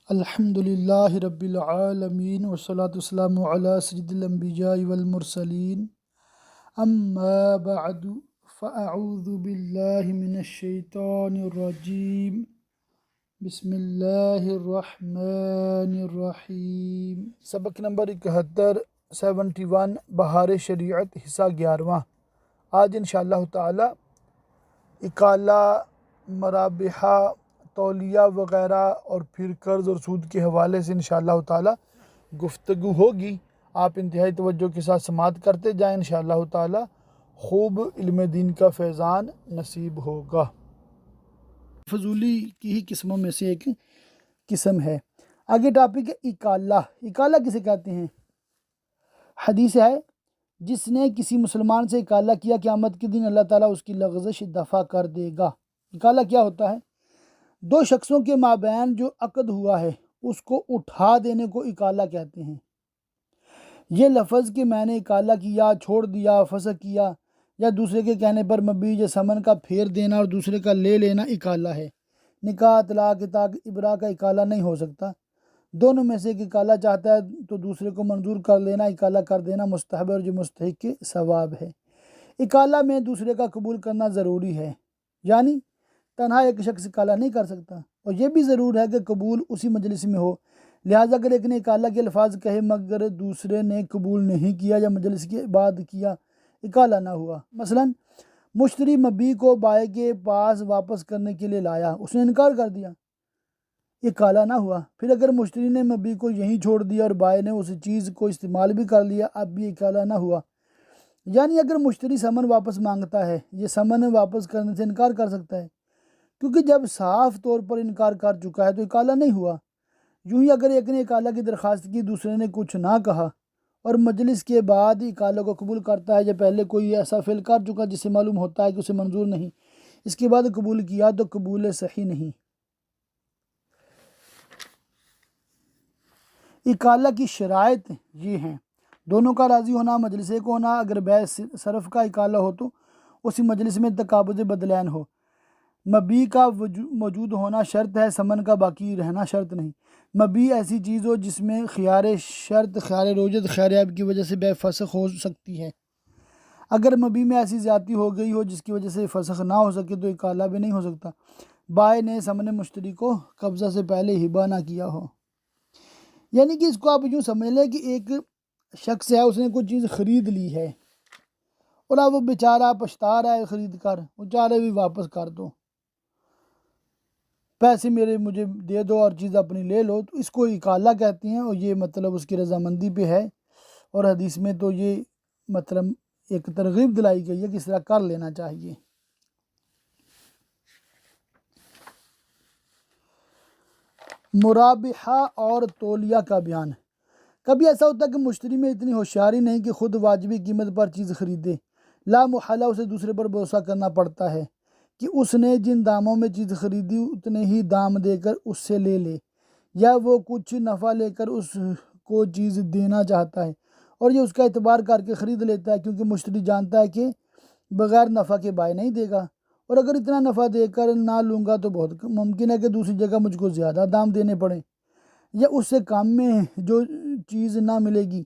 الحمد للہ رب العالمین والصلاة والسلام علی سید الانبیاء والمرسلین اما بعد فاعوذ باللہ من الشیطان الرجیم بسم اللہ الرحمن الرحیم۔ سبق نمبر 71 بہار شریعت حصہ 11۔ آج انشاءاللہ تعالی اکالہ، مرابحہ، تولیہ وغیرہ اور پھر قرض اور سود کے حوالے سے انشاءاللہ تعالی گفتگو ہوگی۔ آپ انتہائی توجہ کے ساتھ سماعت کرتے جائیں، انشاءاللہ تعالی خوب علم دین کا فیضان نصیب ہوگا۔ فضولی کی ہی قسموں میں سے ایک قسم ہے۔ آگے ٹاپک ہے اکالہ۔ اکالہ کسے کہتے ہیں؟ حدیث ہے، جس نے کسی مسلمان سے اکالہ کیا قیامت کے دن اللہ تعالیٰ اس کی لغزش دفع کر دے گا۔ اکالہ کیا ہوتا ہے؟ دو شخصوں کے مابین جو عقد ہوا ہے اس کو اٹھا دینے کو اکالہ کہتے ہیں۔ یہ لفظ کہ میں نے اکالہ کیا، چھوڑ دیا، فسخ کیا، یا دوسرے کے کہنے پر مبیع یا ثمن کا پھیر دینا اور دوسرے کا لے لینا اکالہ ہے۔ نکاح، طلاق، عتاق، ابراء کا اکالہ نہیں ہو سکتا۔ دونوں میں سے ایک اکالہ چاہتا ہے تو دوسرے کو منظور کر لینا، اکالہ کر دینا مستحب اور جو مستحق کے ثواب ہے۔ اکالہ میں دوسرے کا قبول کرنا ضروری ہے، یعنی تنہا ایک شخص اکالہ نہیں کر سکتا، اور یہ بھی ضرور ہے کہ قبول اسی مجلس میں ہو۔ لہٰذا اگر ایک نے اکالہ کے الفاظ کہے مگر دوسرے نے قبول نہیں کیا یا مجلس کے بعد کیا، اکالہ نہ ہوا۔ مثلا مشتری مبیع کو بائع کے پاس واپس کرنے کے لیے لایا، اس نے انکار کر دیا، اکالہ نہ ہوا۔ پھر اگر مشتری نے مبیع کو یہیں چھوڑ دیا اور بائع نے اس چیز کو استعمال بھی کر لیا، اب بھی اکالہ نہ ہوا۔ یعنی اگر مشتری ثمن واپس مانگتا ہے، یہ ثمن واپس کرنے سے انکار کر سکتا ہے، کیونکہ جب صاف طور پر انکار کر چکا ہے تو اکالہ نہیں ہوا۔ یوں ہی اگر ایک نے اکالہ کی درخواست کی، دوسرے نے کچھ نہ کہا اور مجلس کے بعد اکالہ کو قبول کرتا ہے، یا پہلے کوئی ایسا فعل کر چکا جس سے معلوم ہوتا ہے کہ اسے منظور نہیں، اس کے بعد قبول کیا تو قبول صحیح نہیں۔ اکالہ کی شرائط یہ ہیں: دونوں کا راضی ہونا، مجلس ایک ہونا، اگر بیع صرف کا اکالہ ہو تو اسی مجلس میں تقابض بدلین ہو، مبیع کا موجود ہونا شرط ہے، ثمن کا باقی رہنا شرط نہیں، مبیع ایسی چیز ہو جس میں خیار شرط، خیار روجت، خیار عیب کی وجہ سے بیع فسخ ہو سکتی ہے۔ اگر مبیع میں ایسی زیادتی ہو گئی ہو جس کی وجہ سے فسخ نہ ہو سکے تو اکالہ بھی نہیں ہو سکتا، بائع نے ثمن مشتری کو قبضہ سے پہلے ہبہ نہ کیا ہو۔ یعنی کہ اس کو آپ یوں سمجھ لیں کہ ایک شخص ہے، اس نے کوئی چیز خرید لی ہے اور اب وہ بیچارہ پچھتا رہا ہے خرید کر، وہ چاہ رہے بھی واپس کر دو، پیسے مجھے دے دو اور چیز اپنی لے لو، تو اس کو اکالہ کہتے ہیں، اور یہ مطلب اس کی رضامندی پہ ہے، اور حدیث میں تو یہ مطلب ایک ترغیب دلائی گئی ہے کہ اس طرح کر لینا چاہیے۔ مرابحہ اور تولیہ کا بیان۔ کبھی ایسا ہوتا ہے کہ مشتری میں اتنی ہوشیاری نہیں کہ خود واجبی قیمت پر چیز خریدے، لا محالہ اسے دوسرے پر بھروسہ کرنا پڑتا ہے کہ اس نے جن داموں میں چیز خریدی اتنے ہی دام دے کر اس سے لے لے، یا وہ کچھ نفع لے کر اس کو چیز دینا چاہتا ہے اور یہ اس کا اعتبار کر کے خرید لیتا ہے، کیونکہ مشتری جانتا ہے کہ بغیر نفع کے بائع نہیں دے گا، اور اگر اتنا نفع دے کر نہ لوں گا تو بہت ممکن ہے کہ دوسری جگہ مجھ کو زیادہ دام دینے پڑیں یا اس سے کام میں جو چیز نہ ملے گی،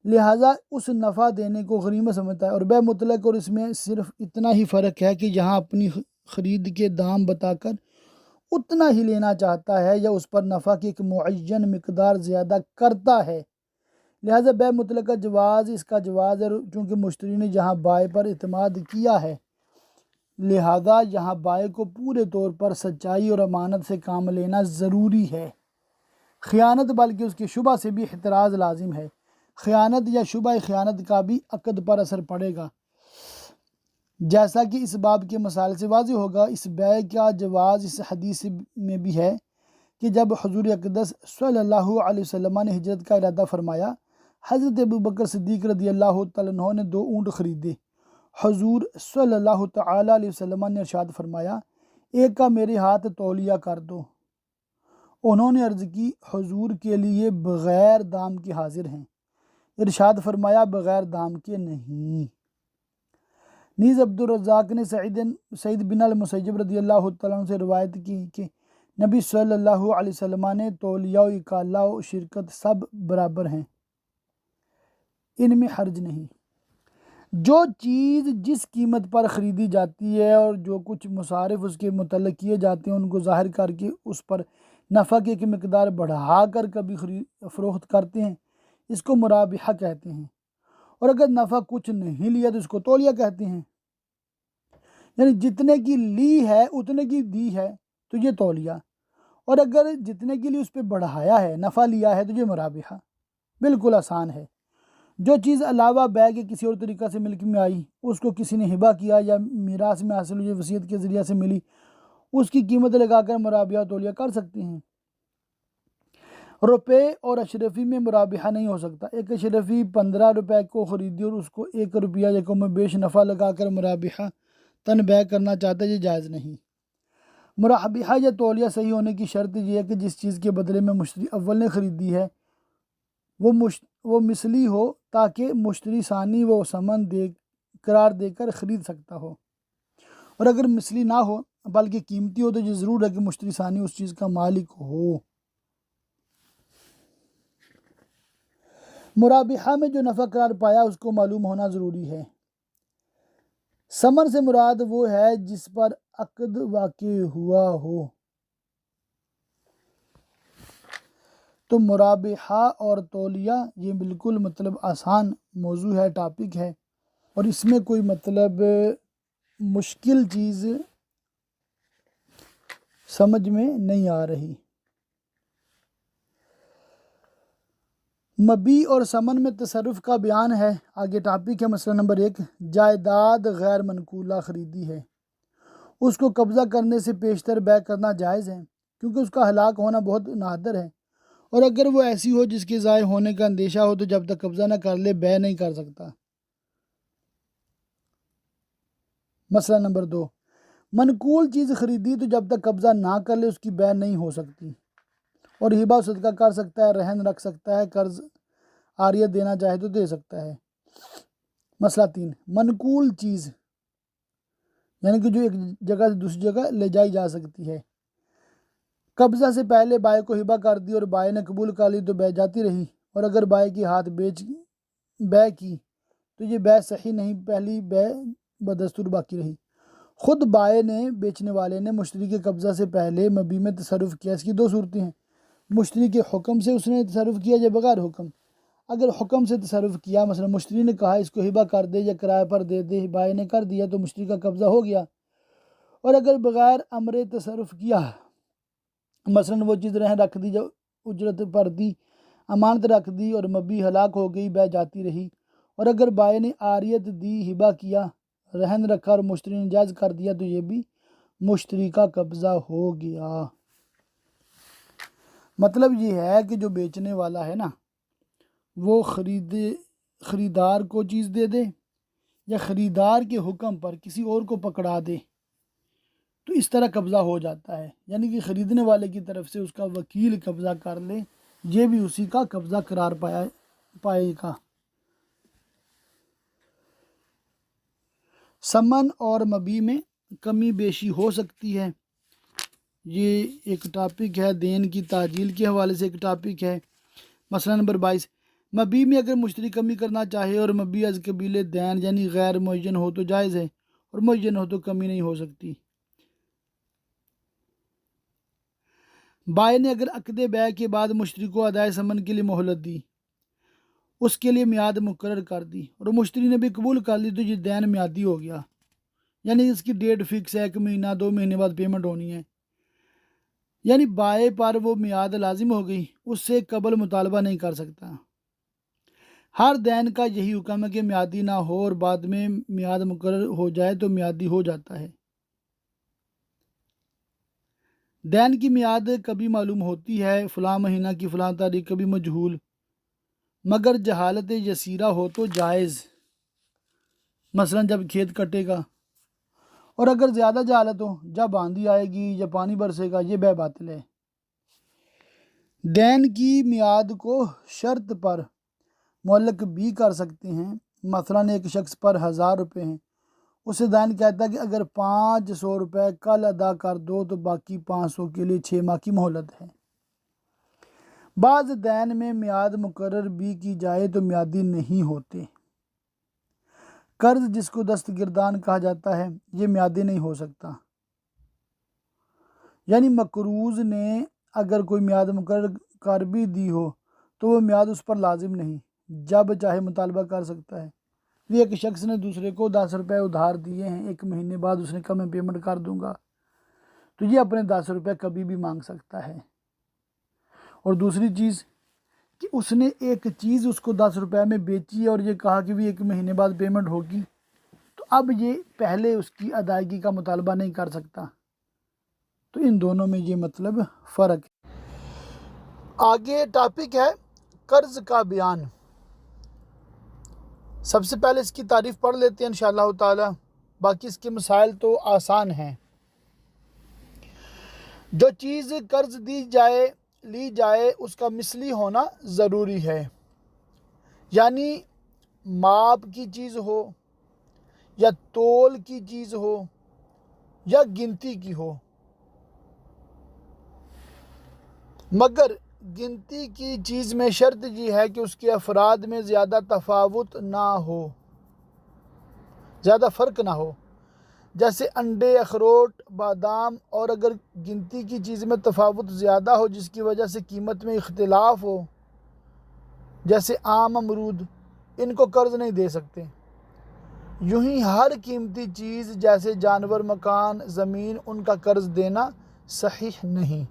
لہٰذا اس نفع دینے کو غنیمت سمجھتا ہے۔ اور بیع مطلق اور اس میں صرف اتنا ہی فرق ہے کہ یہاں اپنی خرید کے دام بتا کر اتنا ہی لینا چاہتا ہے یا اس پر نفع کی ایک معین مقدار زیادہ کرتا ہے، لہٰذا بیع مطلق کا جواز اس کا جواز ہے، چونکہ مشتری نے یہاں بائع پر اعتماد کیا ہے، لہٰذا یہاں بائع کو پورے طور پر سچائی اور امانت سے کام لینا ضروری ہے۔ خیانت بلکہ اس کے شبہ سے بھی احتراز لازم ہے۔ خیانت یا شبہ خیانت کا بھی عقد پر اثر پڑے گا، جیسا کہ اس باب کے مسائل سے واضح ہوگا۔ اس بیع کا جواز اس حدیث میں بھی ہے کہ جب حضور اقدس صلی اللہ علیہ وسلم نے ہجرت کا ارادہ فرمایا، حضرت ابوبکر صدیق رضی اللہ تعالیٰ عنہ نے 2 اونٹ خریدے۔ حضور صلی اللہ تعالیٰ علیہ وسلم نے ارشاد فرمایا، ایک کا میرے ہاتھ تولیہ کر دو۔ انہوں نے عرض کی، حضور کے لیے بغیر دام کے حاضر ہیں؟ ارشاد فرمایا، بغیر دام کے نہیں۔ نیز عبدالرزاق نے سعید بن المسیب رضی اللہ تعالیٰ عنہ سے روایت کی کہ نبی صلی اللہ علیہ وسلم نے تولیہ و اکالہ و شرکت سب برابر ہیں، ان میں حرج نہیں۔ جو چیز جس قیمت پر خریدی جاتی ہے اور جو کچھ مصارف اس کے متعلق کیے جاتے ہیں ان کو ظاہر کر کے اس پر نفع کی مقدار بڑھا کر کبھی فروخت کرتے ہیں، اس کو مرابحہ کہتے ہیں۔ اور اگر نفع کچھ نہیں لیا تو اس کو تولیہ کہتے ہیں، یعنی جتنے کی لی ہے اتنے کی دی ہے تو یہ تولیہ، اور اگر جتنے کے لیے اس پہ بڑھایا ہے، نفع لیا ہے، تو یہ مرابحہ۔ بالکل آسان ہے۔ جو چیز علاوہ بیع کے کسی اور طریقہ سے ملک میں آئی، اس کو کسی نے ہبہ کیا یا میراث میں حاصل ہوئی، وصیت کے ذریعہ سے ملی، اس کی قیمت لگا کر مرابحہ تولیہ کر سکتے ہیں۔ روپے اور اشرفی میں مرابحہ نہیں ہو سکتا۔ ایک اشرفی 15 روپے کو خریدی اور اس کو 1 روپیہ یکم بیش نفع لگا کر مرابحہ تن بیع کرنا چاہتا ہے، یہ جائز نہیں۔ مرابحہ یا تولیہ صحیح ہونے کی شرط یہ ہے کہ جس چیز کے بدلے میں مشتری اول نے خریدی ہے وہ مثلی ہو، تاکہ مشتری ثانی وہ ثمن قرار دے کر خرید سکتا ہو، اور اگر مثلی نہ ہو بلکہ قیمتی ہو تو یہ ضرور ہے کہ مشتری ثانی اس چیز کا مالک ہو۔ مرابحہ میں جو نفع قرار پایا اس کو معلوم ہونا ضروری ہے۔ ثمن سے مراد وہ ہے جس پر عقد واقع ہوا ہو۔ تو مرابحہ اور تولیہ یہ بالکل آسان موضوع ہے، ٹاپک ہے، اور اس میں کوئی مشکل چیز سمجھ میں نہیں آ رہی۔ مبیع اور ثمن میں تصرف کا بیان ہے۔ آگے ٹاپک ہے مسئلہ نمبر 1، جائیداد غیر منقولہ خریدی ہے، اس کو قبضہ کرنے سے پیشتر بیع کرنا جائز ہے، کیونکہ اس کا ہلاک ہونا بہت نادر ہے، اور اگر وہ ایسی ہو جس کے ضائع ہونے کا اندیشہ ہو تو جب تک قبضہ نہ کر لے بیع نہیں کر سکتا۔ مسئلہ نمبر 2، منقول چیز خریدی تو جب تک قبضہ نہ کر لے اس کی بیع نہیں ہو سکتی، اور ہبہ صدقہ کر سکتا ہے، رہن رکھ سکتا ہے، قرض عاریت دینا چاہے تو دے سکتا ہے۔ مسئلہ 3، منقول چیز یعنی کہ جو ایک جگہ سے دوسری جگہ لے جائی جا سکتی ہے، قبضہ سے پہلے بائع کو ہبہ کر دی اور بائع نے قبول کر لی تو بیع جاتی رہی، اور اگر بائع کی ہاتھ بیع کی تو یہ بیع صحیح نہیں، پہلی بیع بدستور باقی رہی۔ خود بائع نے بیچنے والے نے مشتری کے قبضہ سے پہلے مبیع میں تصرف کیا، اس کی 2 صورتیں ہیں۔ مشتری کے حکم سے اس نے تصرف کیا یا بغیر حکم۔ اگر حکم سے تصرف کیا، مثلا مشتری نے کہا اس کو ہبہ کر دے یا کرائے پر دے دے، بائع نے کر دیا تو مشتری کا قبضہ ہو گیا، اور اگر بغیر امر تصرف کیا، مثلا وہ چیز رہن رکھ دی، جو اجرت پر دی، امانت رکھ دی اور مبیع ہلاک ہو گئی، بیع جاتی رہی، اور اگر بائع نے عاریت دی، ہبہ کیا، رہن رکھا اور مشتری نے جائز کر دیا تو یہ بھی مشتری کا قبضہ ہو گیا۔ مطلب یہ ہے کہ جو بیچنے والا ہے نا، وہ خریدار کو چیز دے دے یا خریدار کے حکم پر کسی اور کو پکڑا دے تو اس طرح قبضہ ہو جاتا ہے، یعنی کہ خریدنے والے کی طرف سے اس کا وکیل قبضہ کر لے، یہ بھی اسی کا قبضہ قرار پائے گا۔ ثمن اور مبیع میں کمی بیشی ہو سکتی ہے، یہ ایک ٹاپک ہے۔ دین کی تعجیل کے حوالے سے ایک ٹاپک ہے۔ مسئلہ نمبر 22، مبیع میں اگر مشتری کمی کرنا چاہے اور مبیع از قبیل دین یعنی غیر معین ہو تو جائز ہے، اور معین ہو تو کمی نہیں ہو سکتی۔ بائع نے اگر عقد بیع کے بعد مشتری کو ادائے ثمن کے لیے مہلت دی، اس کے لیے میعاد مقرر کر دی، اور مشتری نے بھی قبول کر لی تو یہ دین میعادی ہو گیا، یعنی اس کی ڈیٹ فکس ہے، 1 مہینہ 2 مہینے بعد پیمنٹ ہونی ہے، یعنی بائع پر وہ میعاد لازم ہو گئی، اس سے قبل مطالبہ نہیں کر سکتا۔ ہر دین کا یہی حکم ہے کہ میعادی نہ ہو اور بعد میں میعاد مقرر ہو جائے تو میعادی ہو جاتا ہے۔ دین کی میعاد کبھی معلوم ہوتی ہے، فلاں مہینہ کی فلاں تاریخ، کبھی مجہول، مگر جہالت یسیرہ ہو تو جائز، مثلا جب کھیت کٹے گا، اور اگر زیادہ جہالت ہو، جب آندھی آئے گی یا پانی برسے گا، یہ بیع باطل ہے۔ دین کی میعاد کو شرط پر معلق بھی کر سکتے ہیں، مثلا ایک شخص پر 1000 روپے ہیں، اسے دین کہتا ہے کہ اگر 500 روپے کل ادا کر دو تو باقی 500 کے لیے 6 ماہ کی مہلت ہے۔ بعض دین میں میعاد مقرر بھی کی جائے تو میعادی نہیں ہوتے۔ قرض جس کو دستگردان کہا جاتا ہے یہ میعادی نہیں ہو سکتا، یعنی مقروض نے اگر کوئی میعاد مقرر کر بھی دی ہو تو وہ میعاد اس پر لازم نہیں، جب چاہے مطالبہ کر سکتا ہے۔ یہ ایک شخص نے دوسرے کو 10 روپے ادھار دیے ہیں، 1 مہینے بعد اس نے کہا میں پیمنٹ کر دوں گا، تو یہ اپنے 10 روپے کبھی بھی مانگ سکتا ہے۔ اور دوسری چیز کہ اس نے ایک چیز اس کو 10 روپے میں بیچی اور یہ کہا کہ بھی 1 مہینے بعد پیمنٹ ہوگی، تو اب یہ پہلے اس کی ادائیگی کا مطالبہ نہیں کر سکتا۔ تو ان دونوں میں یہ مطلب فرق ہے۔ آگے ٹاپک ہے قرض کا بیان۔ سب سے پہلے اس کی تعریف پڑھ لیتے ہیں انشاءاللہ تعالی، باقی اس کے مسائل تو آسان ہیں۔ جو چیز قرض لی جائے اس کا مثلی ہونا ضروری ہے، یعنی ماپ کی چیز ہو یا تول کی چیز ہو یا گنتی کی ہو، مگر گنتی کی چیز میں شرط یہ ہے کہ اس کے افراد میں زیادہ تفاوت نہ ہو، زیادہ فرق نہ ہو، جیسے انڈے، اخروٹ، بادام۔ اور اگر گنتی کی چیز میں تفاوت زیادہ ہو جس کی وجہ سے قیمت میں اختلاف ہو، جیسے آم، امرود، ان کو قرض نہیں دے سکتے۔ یوں ہی ہر قیمتی چیز جیسے جانور، مکان، زمین، ان کا قرض دینا صحیح نہیں۔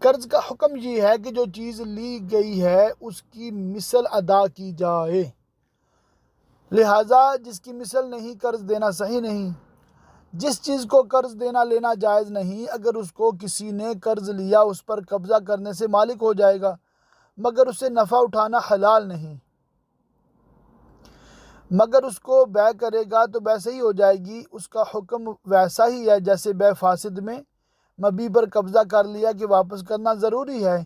قرض کا حکم یہ ہے کہ جو چیز لی گئی ہے اس کی مثل ادا کی جائے، لہٰذا جس کی مثل نہیں قرض دینا صحیح نہیں۔ جس چیز کو قرض لینا جائز نہیں، اگر اس کو کسی نے قرض لیا اس پر قبضہ کرنے سے مالک ہو جائے گا، مگر اسے نفع اٹھانا حلال نہیں۔ مگر اس کو بیع کرے گا تو بیع صحیح ہو جائے گی۔ اس کا حکم ویسا ہی ہے جیسے بیع فاسد میں مبیع پر قبضہ کر لیا کہ واپس کرنا ضروری ہے،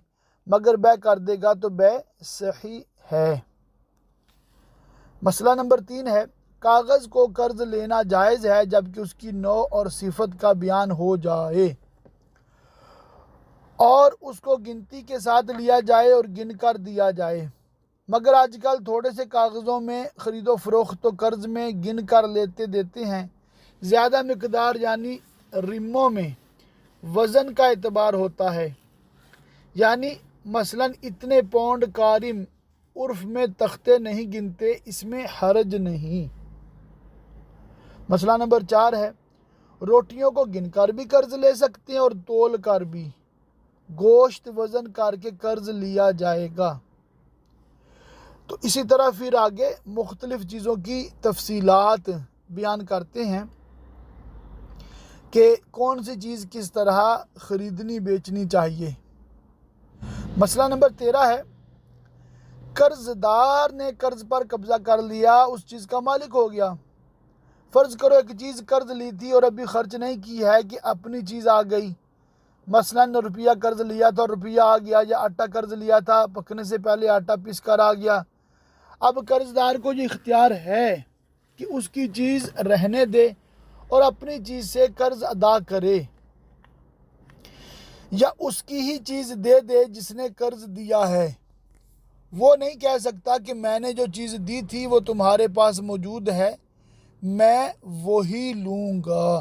مگر بیع کر دے گا تو بیع صحیح ہے۔ مسئلہ نمبر 3 ہے، کاغذ کو قرض لینا جائز ہے جبکہ اس کی نوع اور صفت کا بیان ہو جائے اور اس کو گنتی کے ساتھ لیا جائے اور گن کر دیا جائے، مگر آج کل تھوڑے سے کاغذوں میں خرید و فروخت تو قرض میں گن کر دیتے ہیں۔ زیادہ مقدار یعنی ریموں میں وزن کا اعتبار ہوتا ہے، یعنی مثلا اتنے پاؤنڈ کارم عرف میں تختے نہیں گنتے، اس میں حرج نہیں۔ مسئلہ نمبر 4 ہے، روٹیوں کو گن کر بھی قرض لے سکتے ہیں اور تول کر بھی۔ گوشت وزن کر کے قرض لیا جائے گا۔ تو اسی طرح پھر آگے مختلف چیزوں کی تفصیلات بیان کرتے ہیں کہ کون سی چیز کس طرح خریدنی بیچنی چاہیے۔ مسئلہ نمبر 13 ہے، قرض دار نے قرض پر قبضہ کر لیا، اس چیز کا مالک ہو گیا۔ فرض کرو ایک چیز قرض لی تھی اور ابھی خرچ نہیں کی ہے کہ اپنی چیز آ گئی، مثلا روپیہ قرض لیا تھا اور روپیہ آ گیا، یا آٹا قرض لیا تھا پکنے سے پہلے آٹا پس کر آ گیا۔ اب قرض دار کو یہ اختیار ہے کہ اس کی چیز رہنے دے اور اپنی چیز سے قرض ادا کرے، یا اس کی ہی چیز دے دے جس نے قرض دیا ہے۔ وہ نہیں کہہ سکتا کہ میں نے جو چیز دی تھی وہ تمہارے پاس موجود ہے، میں وہی لوں گا۔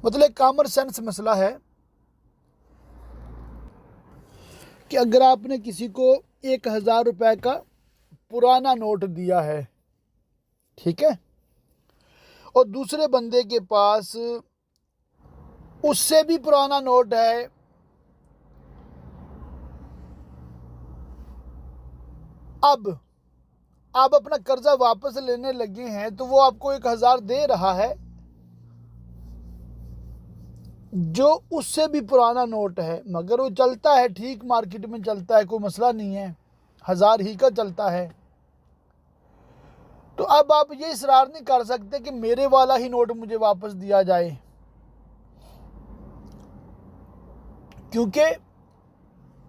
مطلب کامن سینس مسئلہ ہے کہ اگر آپ نے کسی کو 1000 روپے کا پرانا نوٹ دیا ہے، ٹھیک ہے، اور دوسرے بندے کے پاس اس سے بھی پرانا نوٹ ہے، اب آپ اپنا قرضہ واپس لینے لگے ہیں تو وہ آپ کو 1000 دے رہا ہے جو اس سے بھی پرانا نوٹ ہے، مگر وہ چلتا ہے ٹھیک، مارکیٹ میں چلتا ہے، کوئی مسئلہ نہیں ہے، 1000 ہی کا چلتا ہے۔ تو اب آپ یہ اصرار نہیں کر سکتے کہ میرے والا ہی نوٹ مجھے واپس دیا جائے، کیونکہ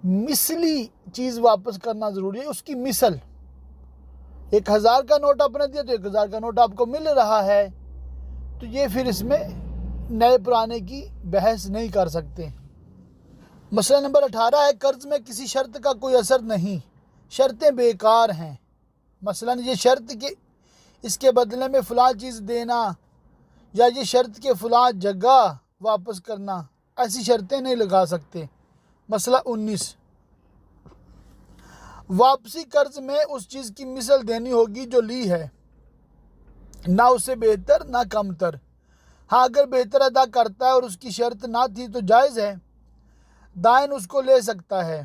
مثلی چیز واپس کرنا ضروری ہے، اس کی مثل، 1000 کا نوٹ آپ نے دیا تو 1000 کا نوٹ آپ کو مل رہا ہے، تو یہ پھر اس میں نئے پرانے کی بحث نہیں کر سکتے۔ مسئلہ نمبر 18 ہے قرض میں کسی شرط کا کوئی اثر نہیں، شرطیں بیکار ہیں۔ مثلا یہ شرط کہ اس کے بدلے میں فلاں چیز دینا، یا یہ شرط کہ فلاں جگہ واپس کرنا، ایسی شرطیں نہیں لگا سکتے۔ مسئلہ 19، واپسی قرض میں اس چیز کی مثل دینی ہوگی جو لی ہے، نہ اسے بہتر نہ کم تر۔ ہاں اگر بہتر ادا کرتا ہے اور اس کی شرط نہ تھی تو جائز ہے، دائن اس کو لے سکتا ہے۔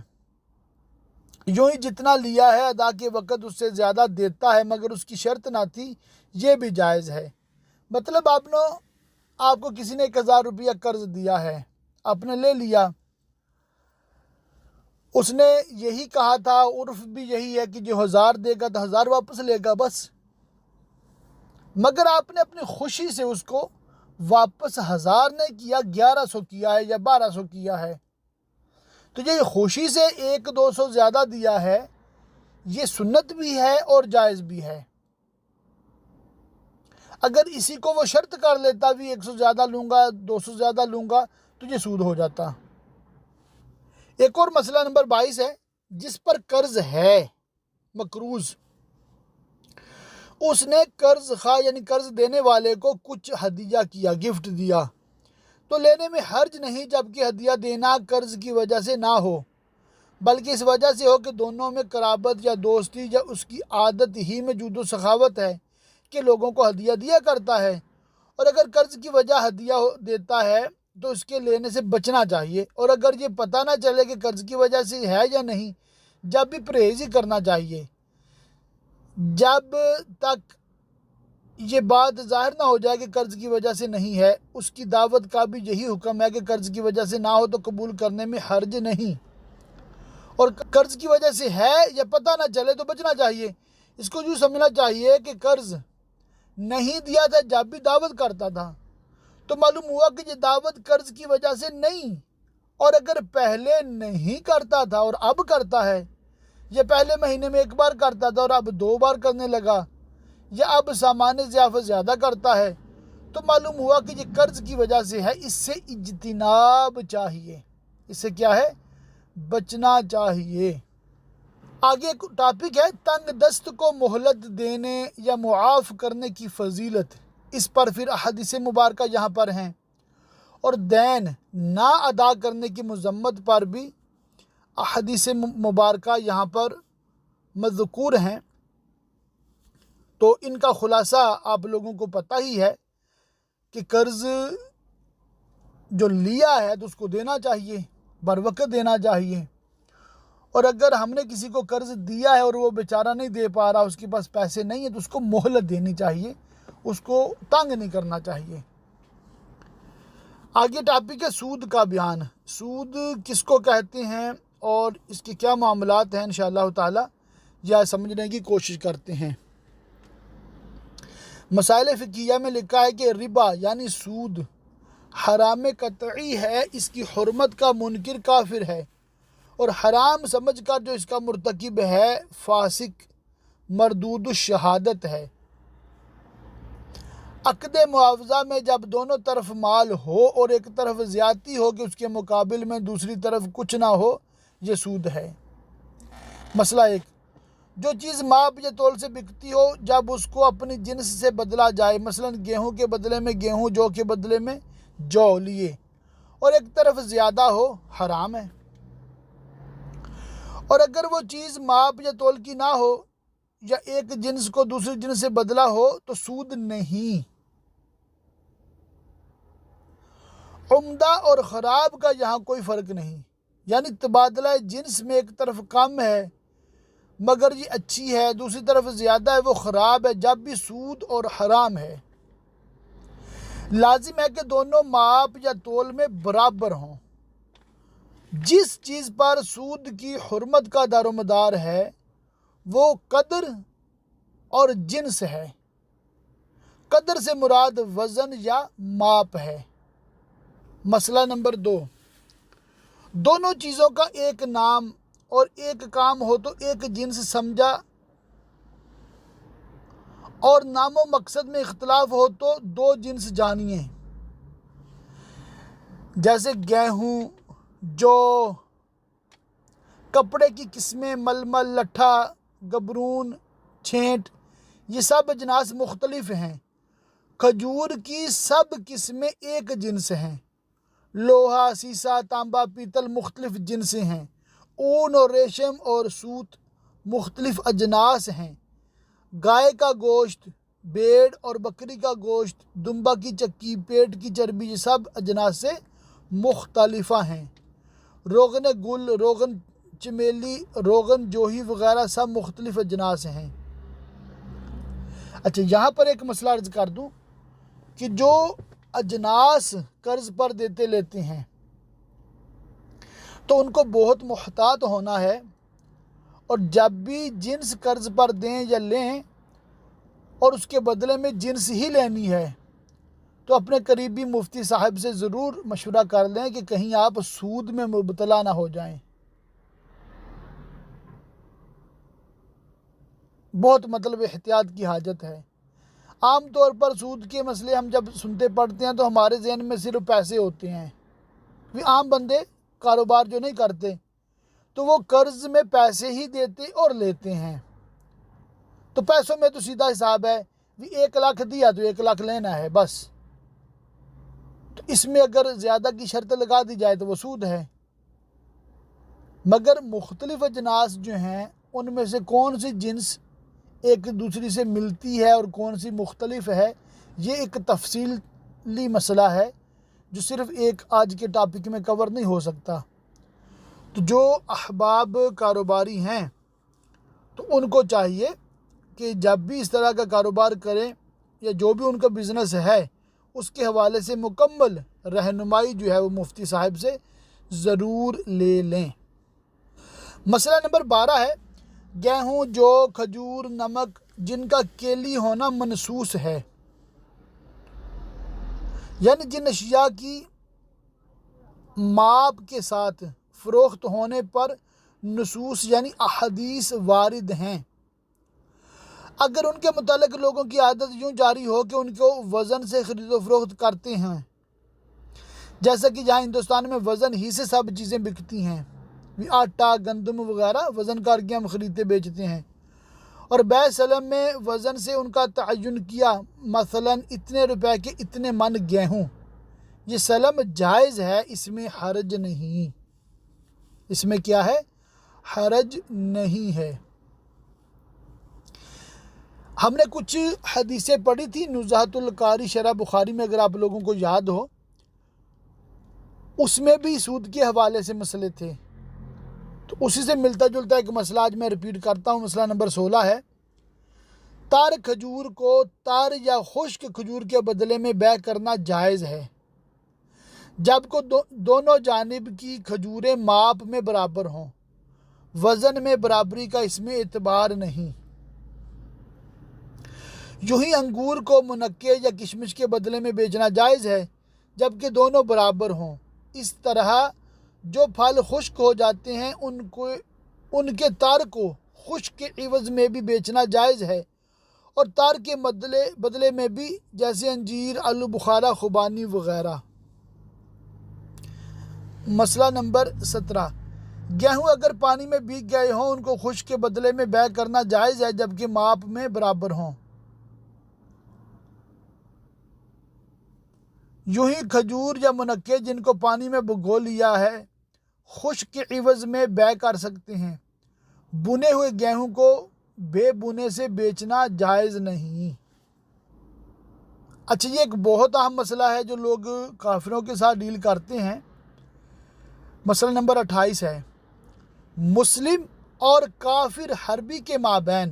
یوں ہی جتنا لیا ہے ادا کے وقت اس سے زیادہ دیتا ہے مگر اس کی شرط نہ تھی، یہ بھی جائز ہے۔ مطلب آپ کو کسی نے 1000 روپیہ قرض دیا ہے، آپ نے لے لیا، اس نے یہی کہا تھا، عرف بھی یہی ہے کہ جو 1000 دے گا تو 1000 واپس لے گا بس، مگر آپ نے اپنی خوشی سے اس کو واپس 1000 نہیں کیا، 1100 کیا ہے یا 1200 کیا ہے، تو یہ خوشی سے 100-200 زیادہ دیا ہے، یہ سنت بھی ہے اور جائز بھی ہے۔ اگر اسی کو وہ شرط کر لیتا بھی 100 زیادہ لوں گا 200 زیادہ لوں گا تو یہ سود ہو جاتا۔ ایک اور مسئلہ نمبر 22 ہے، جس پر قرض ہے مقروض، اس نے قرض خواہ یعنی قرض دینے والے کو کچھ ہدیہ کیا، گفٹ دیا، تو لینے میں حرج نہیں جبکہ ہدیہ دینا قرض کی وجہ سے نہ ہو بلکہ اس وجہ سے ہو کہ دونوں میں قرابت یا دوستی یا اس کی عادت ہی میں جود و سخاوت ہے کہ لوگوں کو ہدیہ دیا کرتا ہے، اور اگر قرض کی وجہ ہدیہ دیتا ہے تو اس کے لینے سے بچنا چاہیے، اور اگر یہ پتہ نہ چلے کہ قرض کی وجہ سے ہے یا نہیں جب بھی پرہیز ہی کرنا چاہیے۔ جب تک یہ بات ظاہر نہ ہو جائے کہ قرض کی وجہ سے نہیں ہے، اس کی دعوت کا بھی یہی حکم ہے کہ قرض کی وجہ سے نہ ہو تو قبول کرنے میں حرج نہیں، اور قرض کی وجہ سے ہے یا پتہ نہ چلے تو بچنا چاہیے۔ اس کو یوں سمجھنا چاہیے کہ قرض نہیں دیا تھا جب بھی دعوت کرتا تھا، تو معلوم ہوا کہ یہ دعوت قرض کی وجہ سے نہیں، اور اگر پہلے نہیں کرتا تھا اور اب کرتا ہے، یہ پہلے مہینے میں 1 بار کرتا تھا اور اب 2 بار کرنے لگا، یا اب سامان ضیافت زیادہ کرتا ہے، تو معلوم ہوا کہ یہ قرض کی وجہ سے ہے، اس سے اجتناب چاہیے، اس سے کیا ہے؟ بچنا چاہیے۔ آگے ایک ٹاپک ہے تنگ دست کو مہلت دینے یا معاف کرنے کی فضیلت، اس پر پھر احادیث مبارکہ یہاں پر ہیں، اور دین نہ ادا کرنے کی مذمت پر بھی احادیث مبارکہ یہاں پر مذکور ہیں۔ تو ان کا خلاصہ آپ لوگوں کو پتہ ہی ہے کہ قرض جو لیا ہے تو اس کو دینا چاہیے، بر وقت دینا چاہیے، اور اگر ہم نے کسی کو قرض دیا ہے اور وہ بیچارہ نہیں دے پا رہا، اس کے پاس پیسے نہیں ہیں، تو اس کو مہلت دینی چاہیے، اس کو تنگ نہیں کرنا چاہیے۔ آگے ٹاپک ہے سود کا بیان۔ سود کس کو کہتے ہیں اور اس کے کیا معاملات ہیں، انشاءاللہ تعالی یہ سمجھنے کی کوشش کرتے ہیں۔ مسائل فقہیہ میں لکھا ہے کہ ربا یعنی سود حرام قطعی ہے، اس کی حرمت کا منکر کافر ہے، اور حرام سمجھ کر جو اس کا مرتکب ہے فاسق مردود الشہادت ہے۔ عقد معاوضہ میں جب دونوں طرف مال ہو اور ایک طرف زیادتی ہو کہ اس کے مقابل میں دوسری طرف کچھ نہ ہو، یہ سود ہے۔ مسئلہ 1، جو چیز ماپ یا تول سے بکتی ہو جب اس کو اپنی جنس سے بدلا جائے، مثلا گیہوں کے بدلے میں گیہوں، جو کے بدلے میں جو لیے، اور ایک طرف زیادہ ہو، حرام ہے۔ اور اگر وہ چیز ماپ یا تول کی نہ ہو یا ایک جنس کو دوسری جنس سے بدلا ہو تو سود نہیں۔ عمدہ اور خراب کا یہاں کوئی فرق نہیں، یعنی تبادلہ جنس میں ایک طرف کم ہے مگر یہ اچھی ہے، دوسری طرف زیادہ ہے وہ خراب ہے، جب بھی سود اور حرام ہے۔ لازم ہے کہ دونوں ماپ یا تول میں برابر ہوں۔ جس چیز پر سود کی حرمت کا دار و مدار ہے وہ قدر اور جنس ہے۔ قدر سے مراد وزن یا ماپ ہے۔ مسئلہ نمبر 2، دونوں چیزوں کا ایک نام اور ایک کام ہو تو ایک جنس سمجھا اور نام و مقصد میں اختلاف ہو تو دو جنس جانیے، جیسے گیہوں، جو، کپڑے کی قسمیں، ململ، لٹھا، گبرون، چھینٹ، یہ سب اجناس مختلف ہیں۔ کھجور کی سب قسمیں ایک جنس ہیں۔ لوہا، سیسا، تانبا، پیتل مختلف جنس ہیں۔ اون اور ریشم اور سوت مختلف اجناس ہیں۔ گائے کا گوشت، بھیڑ اور بکری کا گوشت، دمبا کی چکی، پیٹ کی چربی، یہ سب اجناس سے مختلفہ ہیں۔ روغن گل، روغن چمیلی، روغن جوہی وغیرہ سب مختلف اجناس ہیں۔ اچھا، یہاں پر ایک مسئلہ عرض کر دوں کہ جو اجناس قرض پر دیتے لیتے ہیں تو ان کو بہت محتاط ہونا ہے، اور جب بھی جنس قرض پر دیں یا لیں اور اس کے بدلے میں جنس ہی لینی ہے تو اپنے قریبی مفتی صاحب سے ضرور مشورہ کر لیں کہ کہیں آپ سود میں مبتلا نہ ہو جائیں۔ بہت احتیاط کی حاجت ہے۔ عام طور پر سود کے مسئلے ہم جب سنتے پڑھتے ہیں تو ہمارے ذہن میں صرف پیسے ہوتے ہیں۔ عام بندے کاروبار جو نہیں کرتے تو وہ قرض میں پیسے ہی دیتے اور لیتے ہیں، تو پیسوں میں تو سیدھا حساب ہے، 1 لاکھ دیا تو 1 لاکھ لینا ہے بس۔ تو اس میں اگر زیادہ کی شرط لگا دی جائے تو وہ سود ہے۔ مگر مختلف اجناس جو ہیں ان میں سے کون سی جنس ایک دوسری سے ملتی ہے اور کون سی مختلف ہے، یہ ایک تفصیلی مسئلہ ہے جو صرف ایک آج کے ٹاپک میں کور نہیں ہو سکتا۔ تو جو احباب کاروباری ہیں تو ان کو چاہیے کہ جب بھی اس طرح کا کاروبار کریں یا جو بھی ان کا بزنس ہے اس کے حوالے سے مکمل رہنمائی جو ہے وہ مفتی صاحب سے ضرور لے لیں۔ مسئلہ نمبر 12 ہے گیہوں، جو، کھجور، نمک جن کا کیلی ہونا منسوس ہے، یعنی جن اشیاء کی ماپ کے ساتھ فروخت ہونے پر نصوص یعنی احادیث وارد ہیں۔ اگر ان کے متعلق لوگوں کی عادت یوں جاری ہو کہ ان کو وزن سے خرید و فروخت کرتے ہیں، جیسا کہ جہاں ہندوستان میں وزن ہی سے سب چیزیں بکتی ہیں، آٹا، گندم وغیرہ وزن کر کے ہم خریدتے بیچتے ہیں، اور بیع سلم میں وزن سے ان کا تعین کیا، مثلا اتنے روپے کے اتنے من گیہوں، یہ سلم جائز ہے، اس میں حرج نہیں۔ اس میں کیا ہے؟ حرج نہیں ہے۔ ہم نے کچھ حدیثیں پڑھی تھی نزہۃ القاری شرح بخاری میں، اگر آپ لوگوں کو یاد ہو، اس میں بھی سود کے حوالے سے مسئلے تھے، تو اسی سے ملتا جلتا ایک مسئلہ آج میں ریپیٹ کرتا ہوں۔ مسئلہ نمبر 16 ہے تار کھجور کو تار یا خشک کھجور کے بدلے میں بیع کرنا جائز ہے جب کو دونوں جانب کی کھجوریں ماپ میں برابر ہوں، وزن میں برابری کا اس میں اعتبار نہیں۔ یوں ہی انگور کو منقے یا کشمش کے بدلے میں بیچنا جائز ہے جبکہ دونوں برابر ہوں۔ اس طرح جو پھل خشک ہو جاتے ہیں ان کے تار کو خشک کے عوض میں بھی بیچنا جائز ہے، اور تار کے بدلے میں بھی، جیسے انجیر، آلو بخارا، خوبانی وغیرہ۔ مسئلہ نمبر 17 گیہوں اگر پانی میں بھیگ گئے ہوں ان کو خشک کے بدلے میں بیع کرنا جائز ہے جبکہ ماپ میں برابر ہوں۔ یوں ہی کھجور یا منقے جن کو پانی میں بھگو لیا ہے خشک کے عوض میں بیع کر سکتے ہیں۔ بنے ہوئے گیہوں کو بے بنے سے بیچنا جائز نہیں۔ اچھا، یہ ایک بہت اہم مسئلہ ہے جو لوگ کافروں کے ساتھ ڈیل کرتے ہیں۔ مسئلہ نمبر 28 ہے مسلم اور کافر حربی کے مابین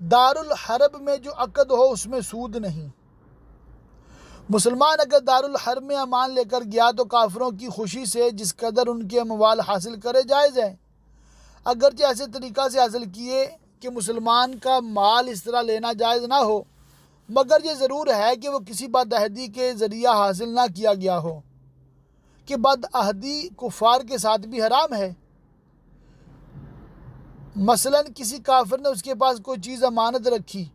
دارالحرب میں جو عقد ہو اس میں سود نہیں۔ مسلمان اگر دارالحرب میں امان لے کر گیا تو کافروں کی خوشی سے جس قدر ان کے اموال حاصل کرے جائز ہے، اگرچہ ایسے طریقہ سے حاصل کیے کہ مسلمان کا مال اس طرح لینا جائز نہ ہو، مگر یہ ضرور ہے کہ وہ کسی بد عہدی کے ذریعہ حاصل نہ کیا گیا ہو، کہ بد عہدی کفار کے ساتھ بھی حرام ہے۔ مثلا کسی کافر نے اس کے پاس کوئی چیز امانت رکھی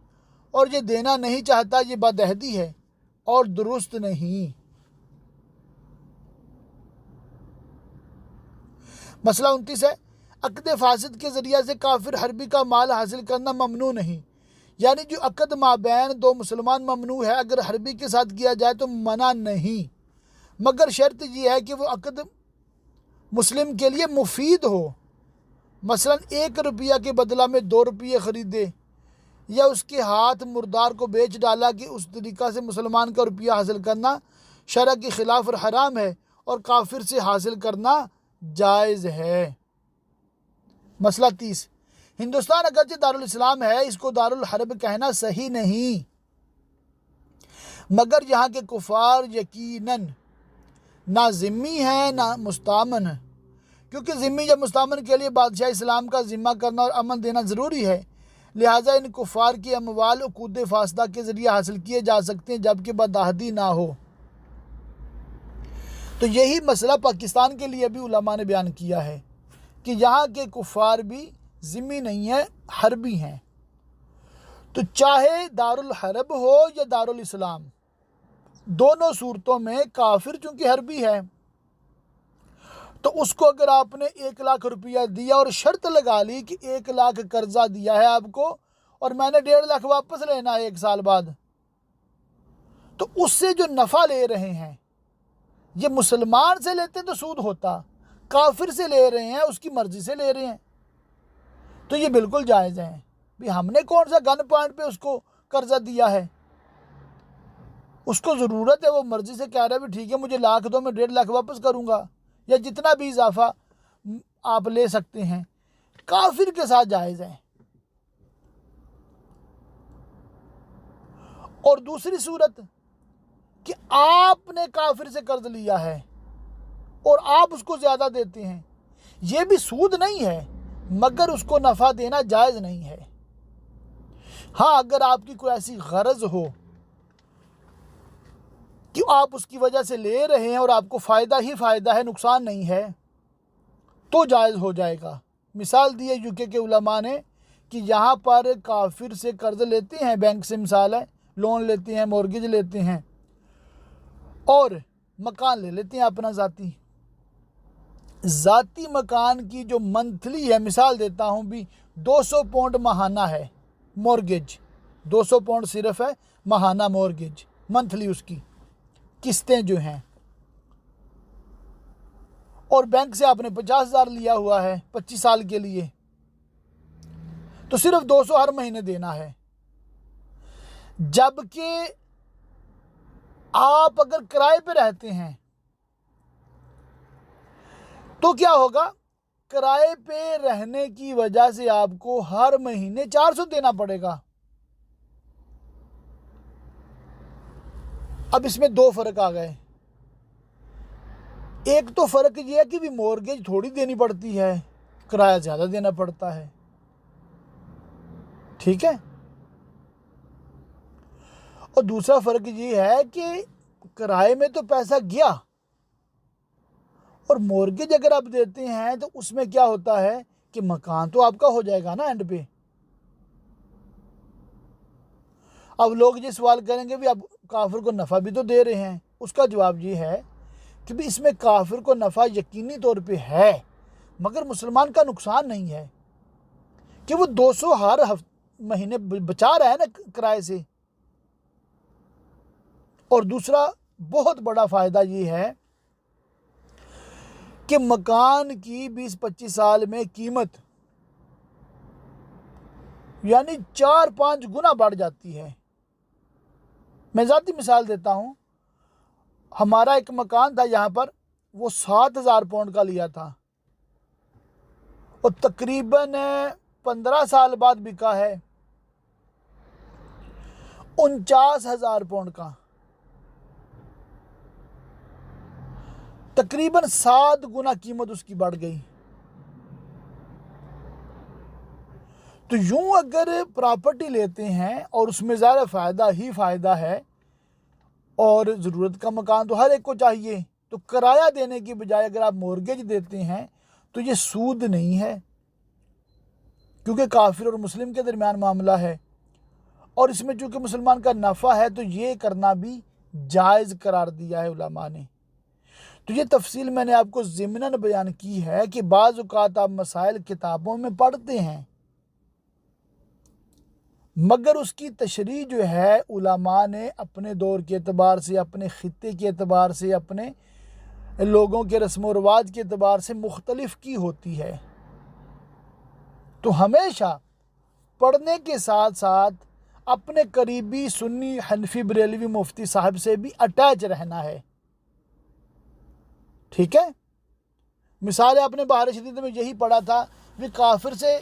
اور یہ دینا نہیں چاہتا، یہ بدعہدی ہے اور درست نہیں۔ مسئلہ 29 ہے، عقد فاسد کے ذریعہ سے کافر حربی کا مال حاصل کرنا ممنوع نہیں، یعنی جو عقد مابین دو مسلمان ممنوع ہے، اگر حربی کے ساتھ کیا جائے تو منع نہیں، مگر شرط یہ ہے کہ وہ عقد مسلم کے لیے مفید ہو، مثلا 1 روپیہ کے بدلہ میں 2 روپیے خریدے، یا اس کے ہاتھ مردار کو بیچ ڈالا کہ اس طریقہ سے مسلمان کا روپیہ حاصل کرنا شرع کے خلاف اور حرام ہے، اور کافر سے حاصل کرنا جائز ہے۔ مسئلہ 30، ہندوستان اگرچہ دارالاسلام ہے، اس کو دارالحرب کہنا صحیح نہیں، مگر یہاں کے کفار یقیناً نہ ذمی ہیں نہ مستامن ہیں، کیونکہ ذمی یا مستامن کے لیے بادشاہ اسلام کا ذمہ کرنا اور امن دینا ضروری ہے، لہٰذا ان کفار کی اموال عقود فاسدہ کے ذریعے حاصل کیے جا سکتے ہیں جبکہ بدعہدی نہ ہو۔ تو یہی مسئلہ پاکستان کے لیے بھی علماء نے بیان کیا ہے کہ یہاں کے کفار بھی ذمی نہیں ہیں، حربی ہیں، تو چاہے دارالحرب ہو یا دارالاسلام، دونوں صورتوں میں کافر چونکہ حربی ہے، تو اس کو اگر آپ نے 1 لاکھ روپیہ دیا اور شرط لگا لی کہ 1 لاکھ قرضہ دیا ہے آپ کو اور میں نے 1.5 لاکھ واپس لینا ہے 1 سال بعد، تو اس سے جو نفع لے رہے ہیں یہ مسلمان سے لیتے تو سود ہوتا، کافر سے لے رہے ہیں، اس کی مرضی سے لے رہے ہیں، تو یہ بالکل جائز ہے۔ بھی ہم نے کون سا گن پوائنٹ پہ اس کو قرضہ دیا ہے، اس کو ضرورت ہے، وہ مرضی سے کہہ رہا ہے بھی ٹھیک ہے مجھے 1 لاکھ دو، میں 1.5 لاکھ واپس کروں گا، یا جتنا بھی اضافہ آپ لے سکتے ہیں، کافر کے ساتھ جائز ہے۔ اور دوسری صورت کہ آپ نے کافر سے قرض لیا ہے اور آپ اس کو زیادہ دیتے ہیں، یہ بھی سود نہیں ہے مگر اس کو نفع دینا جائز نہیں ہے۔ ہاں اگر آپ کی کوئی ایسی غرض ہو کہ آپ اس کی وجہ سے لے رہے ہیں اور آپ کو فائدہ ہی فائدہ ہے، نقصان نہیں ہے، تو جائز ہو جائے گا۔ مثال دی ہے UK کے علماء نے کہ یہاں پر کافر سے قرض لیتے ہیں، بینک سے مثال ہے، لون لیتے ہیں، مورگیج لیتے ہیں اور مکان لے لیتے ہیں اپنا ذاتی مکان کی جو منتھلی ہے، مثال دیتا ہوں بھی 200 پاؤنڈ ماہانہ ہے مورگیج، 200 پاؤنڈ صرف ہے ماہانہ مورگیج، منتھلی اس کی قسطیں جو ہیں، اور بینک سے آپ نے 50,000 لیا ہوا ہے 25 سال کے لیے، تو صرف 200 ہر مہینے دینا ہے۔ جبکہ آپ اگر کرائے پہ رہتے ہیں تو کیا ہوگا، کرائے پہ رہنے کی وجہ سے آپ کو ہر مہینے 400 دینا پڑے گا۔ اب اس میں 2 فرق آ گئے، ایک تو فرق یہ ہے کہ بھی مورگیج تھوڑی دینی پڑتی ہے، کرایہ زیادہ دینا پڑتا ہے، ٹھیک ہے، اور دوسرا فرق یہ ہے کہ کرائے میں تو پیسہ گیا، اور مورگیج اگر آپ دیتے ہیں تو اس میں کیا ہوتا ہے کہ مکان تو آپ کا ہو جائے گا نا اینڈ پہ۔ اب لوگ یہ سوال کریں گے بھی آپ کافر کو نفع بھی تو دے رہے ہیں، اس کا جواب یہ ہے کہ بھی اس میں کافر کو نفع یقینی طور پہ ہے مگر مسلمان کا نقصان نہیں ہے کہ وہ 200 ہر مہینے بچا رہا ہے نا کرائے سے۔ اور دوسرا بہت بڑا فائدہ یہ ہے کہ مکان کی 20-25 سال میں قیمت یعنی 4-5 گنا بڑھ جاتی ہے۔ میں ذاتی مثال دیتا ہوں، ہمارا ایک مکان تھا یہاں پر، وہ 7,000 پاؤنڈ کا لیا تھا اور تقریباً 15 سال بعد بکا ہے 49,000 پاؤنڈ کا، تقریباً 7 گنا قیمت اس کی بڑھ گئی۔ تو یوں اگر پراپرٹی لیتے ہیں اور اس میں زیادہ فائدہ ہی فائدہ ہے، اور ضرورت کا مکان تو ہر ایک کو چاہیے، تو کرایہ دینے کی بجائے اگر آپ مورگیج دیتے ہیں تو یہ سود نہیں ہے، کیونکہ کافر اور مسلم کے درمیان معاملہ ہے، اور اس میں چونکہ مسلمان کا نفع ہے تو یہ کرنا بھی جائز قرار دیا ہے علماء نے۔ تو یہ تفصیل میں نے آپ کو ضمناً بیان کی ہے کہ بعض اوقات آپ مسائل کتابوں میں پڑھتے ہیں، مگر اس کی تشریح جو ہے علماء نے اپنے دور کے اعتبار سے، اپنے خطے کے اعتبار سے، اپنے لوگوں کے رسم و رواج کے اعتبار سے مختلف کی ہوتی ہے۔ تو ہمیشہ پڑھنے کے ساتھ ساتھ اپنے قریبی سنی حنفی بریلوی مفتی صاحب سے بھی اٹیچ رہنا ہے، ٹھیک ہے؟ مثال آپ نے بہار شدید میں یہی پڑھا تھا کہ کافر سے